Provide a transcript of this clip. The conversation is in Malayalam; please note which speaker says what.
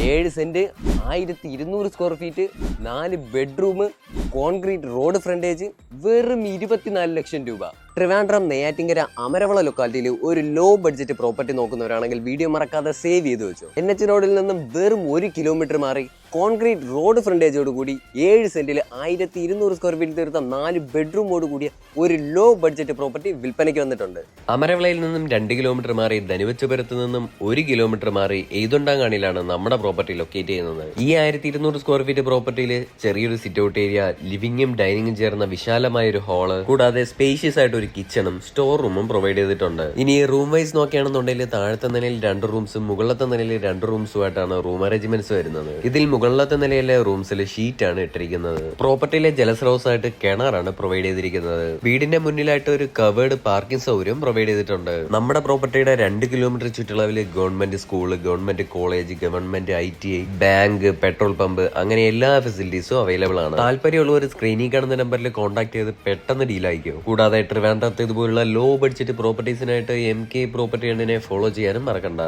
Speaker 1: 7 saint 1200 square feet 4 bedroom concrete road frontage വെറും 24 ലക്ഷം രൂപ. ട്രിവാൻഡ്രം നെയ്യാറ്റിങ്കര അമരവള ലൊക്കാലിറ്റിയിൽ ഒരു ലോ ബഡ്ജറ്റ് പ്രോപ്പർട്ടി നോക്കുന്നവരാണെങ്കിൽ വീഡിയോ മറക്കാതെ സേവ് ചെയ്ത് വെച്ചു. NH റോഡിൽ നിന്നും വെറും 1 കിലോമീറ്റർ മാറി കോൺക്രീറ്റ് റോഡ് ഫ്രണ്ടേജോട് കൂടി 7 സെന്റിൽ 1200 സ്ക്വയർ ഫീറ്റ് തീർത്ത 4 ബെഡ്റൂമോട് കൂടിയ ഒരു ലോ ബഡ്ജറ്റ് പ്രോപ്പർട്ടി വിൽപ്പനയ്ക്ക് വന്നിട്ടുണ്ട്. അമരവളയിൽ നിന്നും 2 കിലോമീറ്റർ മാറി ധനുവച്ചപുരത്ത് നിന്നും 1 കിലോമീറ്റർ മാറി എയ്തുണ്ടാങ്കാണിയിലാണ് നമ്മുടെ പ്രോപ്പർട്ടി ലൊക്കേറ്റ് ചെയ്യുന്നത്. ഈ 1200 സ്ക്വയർ ഫീറ്റ് പ്രോപ്പർട്ടിയിൽ ചെറിയൊരു സിറ്റ് ഔട്ട് ഏരിയ, ലിവിംഗും ഡൈനിങ്ങും ചേർന്ന വിശാലമായ ഒരു ഹാള്, കൂടാതെ സ്പേഷ്യസ് ആയിട്ട് ഒരു കിച്ചണും സ്റ്റോർ റൂമും പ്രൊവൈഡ് ചെയ്തിട്ടുണ്ട്. ഇനി റൂം വൈസ് നോക്കുകയാണെന്നുണ്ടെങ്കിൽ താഴത്തെ നിലയിൽ 2 റൂംസും മുകളിലത്തെ നിലയിൽ 2 റൂംസുമായിട്ടാണ് റൂം അറേഞ്ച്മെന്റ്സ് വരുന്നത്. ഇതിൽ മുകളിലത്തെ നിലയിലെ റൂംസിൽ ഷീറ്റാണ് ഇട്ടിരിക്കുന്നത്. പ്രോപ്പർട്ടിയിലെ ജലസ്രോതസ്സായിട്ട് കിണറാണ് പ്രൊവൈഡ് ചെയ്തിരിക്കുന്നത്. വീടിന്റെ മുന്നിലായിട്ട് ഒരു കവേർഡ് പാർക്കിംഗ് സൗകര്യം പ്രൊവൈഡ് ചെയ്തിട്ടുണ്ട്. നമ്മുടെ പ്രോപ്പർട്ടിയുടെ 2 കിലോമീറ്റർ ചുറ്റളവിൽ government school, government college, government ITI, bank, petrol pump അങ്ങനെ എല്ലാ ഫെസിലിറ്റീസും അവൈലബിൾ ആണ്. താല്പര്യമുള്ളവർ സ്ക്രീനിൽ കാണുന്ന നമ്പറിൽ കോൺടാക്ട് ചെയ്ത് പെട്ടെന്ന് ഡീലായിരിക്കും. കൂടാതെ ട്രിവാൻഡ്രത്ത് ഇതുപോലുള്ള ലോ ബഡ്ജറ്റ് പ്രോപ്പർട്ടീസിനായിട്ട് MK പ്രോപ്പർട്ടി ഫോളോ ചെയ്യാനും മറക്കണ്ട.